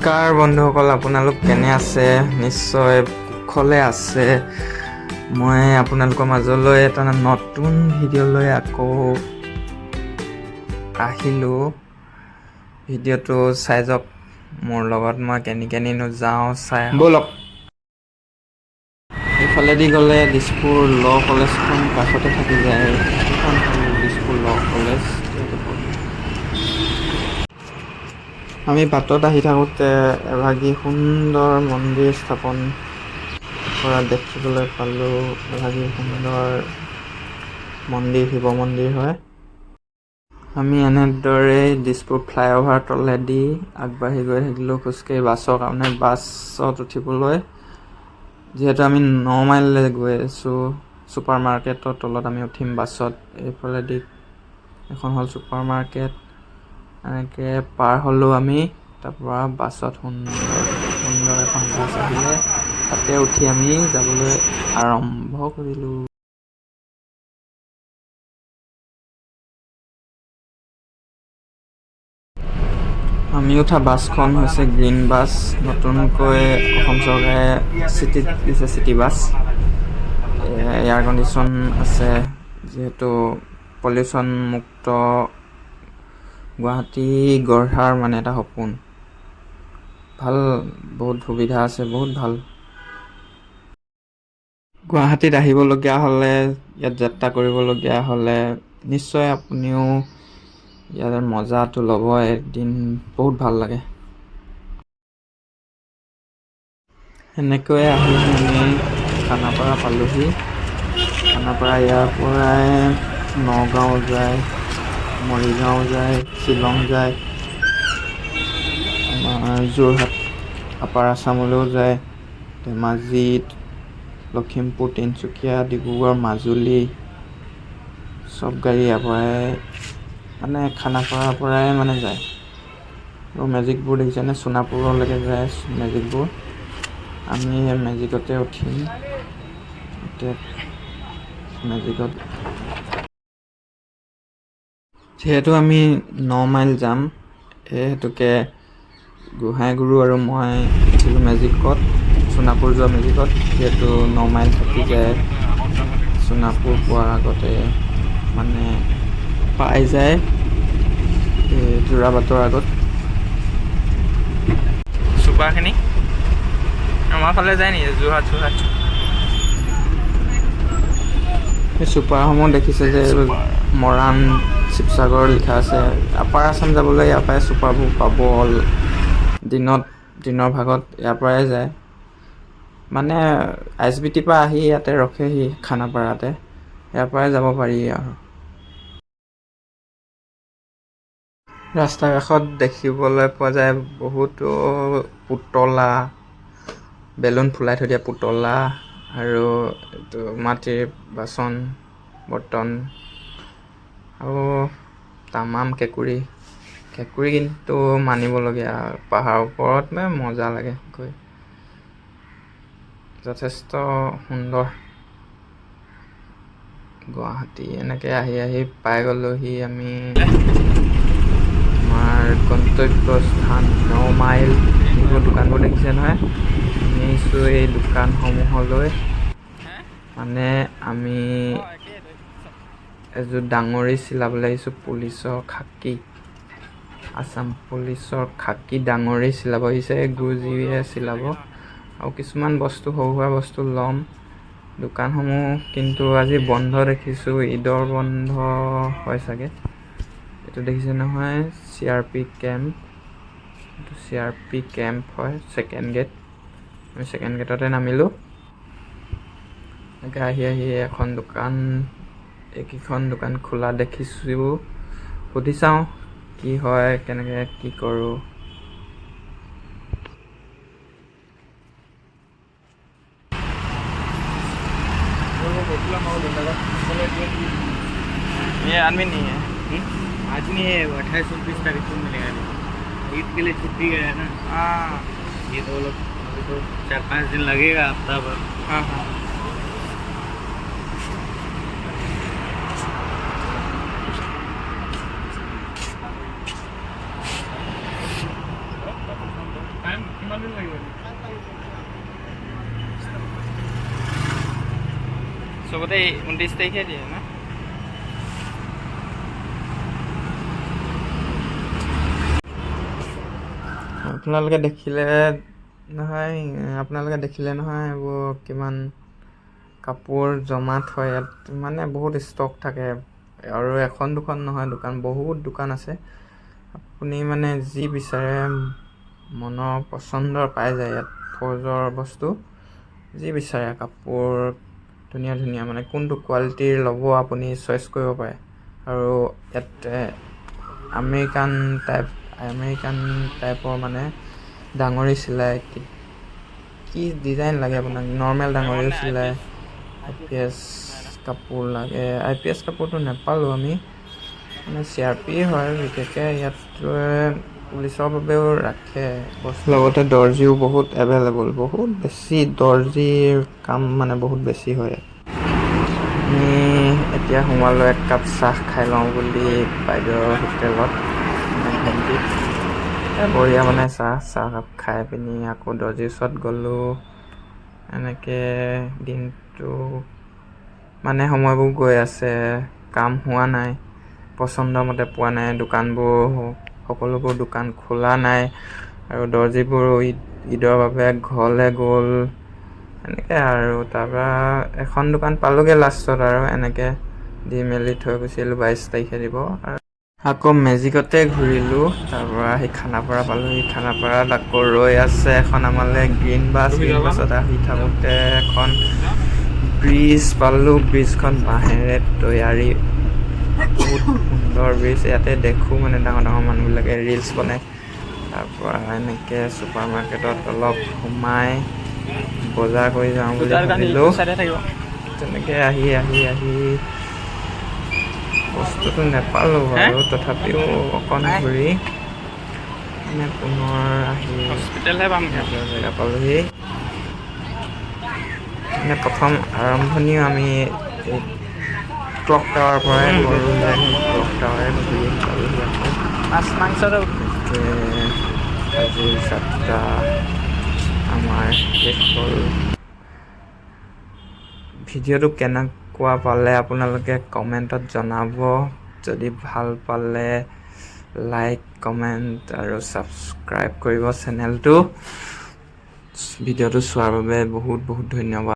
নমস্কাৰ বন্ধুসকল, আপোনালোক কেনে আছে? নিশ্চয় কুশলে আছে। মই আপোনালোকৰ মাজলৈ এটা নতুন ভিডিঅ' লৈ আকৌ আহিলোঁ। ভিডিঅ'টো চাই যাওক মোৰ লগত। মই কেনি যাওঁ চাই ব'লক। এইফালেদি গ'লে দিছপুৰ ল' কলেজখন কাষতে থাকি যায়। সেইখন হ'ল দিছপুৰ ল' কলেজ। আমি বাটত আহি থাকোঁতে এভাগী সুন্দৰ মন্দিৰ স্থাপন কৰা দেখিবলৈ পালোঁ। এভাগী সুন্দৰ মন্দিৰ, শিৱ মন্দিৰ হয়। আমি এনেদৰেই দিছপুৰ ফ্লাইঅভাৰ তলেদি আগবাঢ়ি গৈ থাকিলোঁ খোজকাঢ়ি বাছৰ কাৰণে। বাছত উঠিবলৈ, যিহেতু আমি 9 মাইললৈ গৈ আছোঁ, ছুপাৰ মাৰ্কেটৰ তলত আমি উঠিম বাছত। এইফালেদি এখন হ'ল ছুপাৰ মাৰ্কেট। এনেকৈ পাৰ হ'লোঁ আমি। তাৰপৰা বাছত সুন্দৰ এখন বাছ আহিলে, তাতে উঠি আমি যাবলৈ আৰম্ভ কৰিলোঁ। আমি উঠা বাছখন হৈছে গ্ৰীণ বাছ। নতুনকৈ অসম চৰকাৰে চিটিত দিছে চিটি বাছ। এয়াৰ কণ্ডিশ্যন আছে, যিহেতু পলিউশ্যন মুক্ত গুৱাহাটী গঢ়াৰ মানে এটা সপোন। ভাল, বহুত সুবিধা আছে, বহুত ভাল। গুৱাহাটীত আহিবলগীয়া হ'লে, ইয়াত যাত্ৰা কৰিবলগীয়া হ'লে নিশ্চয় আপুনিও ইয়াৰ মজাটো ল'ব। এদিন বহুত ভাল লাগে। সেনেকৈ আহি আমি খানাপাৰা পালোহি। খানাপাৰা ইয়াৰ পৰাই নগাঁও যায়, মৰিগাঁও যায়, শ্বিলং যায়, আমাৰ যোৰহাট আপাৰ আছামলৈও যায়, ধেমাজিত, লখিমপুৰ, তিনিচুকীয়া, ডিব্ৰুগড়, মাজুলী চব গাড়ী ইয়াৰ পৰাই মানে খানাপাৰাৰ পৰাই মানে যায়। আৰু মেজিকবোৰ দেখিছেনে? সোণাপুৰলৈকে যায় মেজিকবোৰ। আমি মেজিকতে উঠিম। এতিয়া মেজিকত যিহেতু আমি 9 মাইল যাম, সেই হেতুকে গোহাঁইগুৰু আৰু মই উঠিলোঁ মেজিকত, সোণাপুৰ যোৱা মেজিকত। যিহেতু 9 মাইল থাকি যায়, সোণাপুৰ পোৱাৰ আগতে মানে পাই যায় যোৰাবাটৰ আগত। চুপাৰখিনি আমাৰ ফালে যায় নেকি? যোৰহাট। সেই চুপাৰসমূহ দেখিছে যে মৰাণ, শিৱসাগৰ লিখা আছে। আপাৰ আছাম যাবলৈ ইয়াৰ পৰাই চুপাৰবোৰ পাব। দিনৰ ভাগত ইয়াৰ পৰাই যায়। মানে ISBTৰ পৰা আহি ইয়াতে ৰখেহি খানাপাৰাতে। ইয়াৰ পৰাই যাব পাৰি আৰু। ৰাস্তাৰ কাষত দেখিবলৈ পোৱা যায় বহুতো পুতলা, বেলুন ফুলাই থৈ দিয়া পুতলা, আৰু এইটো মাটিৰ বাচন বৰ্তন, আৰু তামাম কেঁকুৰি কিন্তু মানিবলগীয়া। পাহাৰৰ ওপৰত মজা লাগে গৈ, যথেষ্ট সুন্দৰ। গুৱাহাটী এনেকৈ আহি পাই গ'লোহি আমি আমাৰ গন্তব্য স্থান 9 মাইল। এইবোৰ দোকানবোৰ দেখিছে নহয়? আহিছোঁ এই দোকানসমূহলৈ। মানে আমি এযোৰ ডাঙৰি চিলাবলৈ আহিছোঁ। পুলিচৰ খাকী, আছাম পুলিচৰ খাকী ডাঙৰি চিলাব আহিছে। গুৰুজীয়ে চিলাব। আৰু কিছুমান বস্তু, সৰু সুৰা বস্তু ল'ম। দোকানসমূহ কিন্তু আজি বন্ধ দেখিছোঁ, ঈদৰ বন্ধ হয় চাগে। এইটো দেখিছে নহয়, CRP কেম্প। এইটো CRP কেম্প হয়, ছেকেণ্ড গেট। আমি ছেকেণ্ড গেটতে নামিলোঁ। এনেকৈ আহি এখন দোকান, এইকেইখন দোকান খোলা দেখিছোঁ। সুধি চাওঁ কি হয়, কেনেকৈ কি কৰোঁ। ये आदमी नहीं है। आदमी है 28-29 तारीख को मिलेगा। ईद के लिए छुट्टी गया है ना। हाँ ये तो लोग अभी तो 4-5 दिन लगेगा, हफ्ता भर। हाँ। टाइम চবতে 29 তাৰিখে দিয়ে না? আপোনালোকে দেখিলে নহয় এইবোৰ কিমান কাপোৰ জমা থয় ইয়াত, মানে বহুত ষ্টক থাকে আৰু এখন দুখন নহয়, দোকান বহুত দোকান আছে। আপুনি মানে যি বিচাৰে মনৰ পচন্দৰ পাই যায় ইয়াত। ফৌজৰ বস্তু যি বিচাৰে, কাপোৰ ধুনীয়া ধুনীয়া, মানে কোনটো কোৱালিটিৰ ল'ব আপুনি চইচ কৰিব পাৰে। আৰু ইয়াত আমেৰিকান টাইপৰ মানে ডাঙৰি চিলাই, কি ডিজাইন লাগে আপোনাক, নৰ্মেল ডাঙৰিও চিলাই। IPS কাপোৰ লাগে, IPS কাপোৰটো নাপালোঁ আমি, মানে CRP হয় বিশেষকৈ ইয়াত। পুলিচৰ বাবেও ৰাখে বস্তু, লগতে দৰ্জিও বহুত এভেইলেবল, বহুত বেছি দৰ্জিৰ কাম মানে বহুত বেছি হয়। আমি এতিয়া সোমালোঁ এক কাপ চাহ খাই লওঁ বুলি বাইদেউৰ হোটেলত, ভণ্টিত বঢ়িয়া মানে চাহ কাপ খাই পিনি আকৌ দৰ্জিৰ ওচৰত গ'লোঁ। এনেকৈ দিনটো মানে সময়বোৰ গৈ আছে, কাম হোৱা নাই, পচন্দ মতে পোৱা নাই, সকলোবোৰ দোকান খোলা নাই, আৰু দৰ্জিবোৰো ঈদৰ বাবে ঘৰলৈ গ'ল। এনেকৈ আৰু তাৰপৰা এখন দোকান পালোঁগৈ লাষ্টত, আৰু এনেকৈ দি মেলি থৈ গুচিলোঁ। 22 তাৰিখে দিব। আকৌ মেজিকতে ঘূৰিলোঁ, তাৰপৰা আহি খানাপাৰা পালোঁহি। খানাপাৰাত আকৌ ৰৈ আছে এখন আমালৈ গ্ৰীণ বাছত আহি থাকোঁতে এখন ব্ৰিজ পালোঁ। ব্ৰিজখন বাঁহেৰে তৈয়াৰী, বহুত সুন্দৰ ব্ৰিজ। ইয়াতে দেখোঁ মানে ডাঙৰ ডাঙৰ মানুহবিলাকে ৰিলচ বনায়। তাৰপৰা এনেকৈ ছুপাৰ মাৰ্কেটত অলপ সোমাই বজাৰ কৰি যাওঁ বুলি ভাবিলোঁ। তেনেকৈ আহি বস্তুটো নাপালোঁ বাৰু, তথাপিও অকণ ঘূৰি মানে পুনৰ আহি নিজৰ জেগা পালোঁহি। মানে প্ৰথম আৰম্ভণিও আমি এই ক্লক টাৱাৰ পৰাই কৰোঁ যে, ক্লক টাৱাৰে ঘূৰি পালোঁহি। আকৌ মাছ মাংসটো আজিৰ যাত্ৰা আমাৰ শেষ হ'ল। ভিডিঅ'টো কেনেকুৱা পালে আপোনালোকে কমেণ্টত জনাব। যদি ভাল পালে লাইক, কমেণ্ট আৰু ছাবস্ক্ৰাইব কৰিব চেনেলটো। ভিডিঅ'টো চোৱাৰ বাবে বহুত বহুত ধন্যবাদ।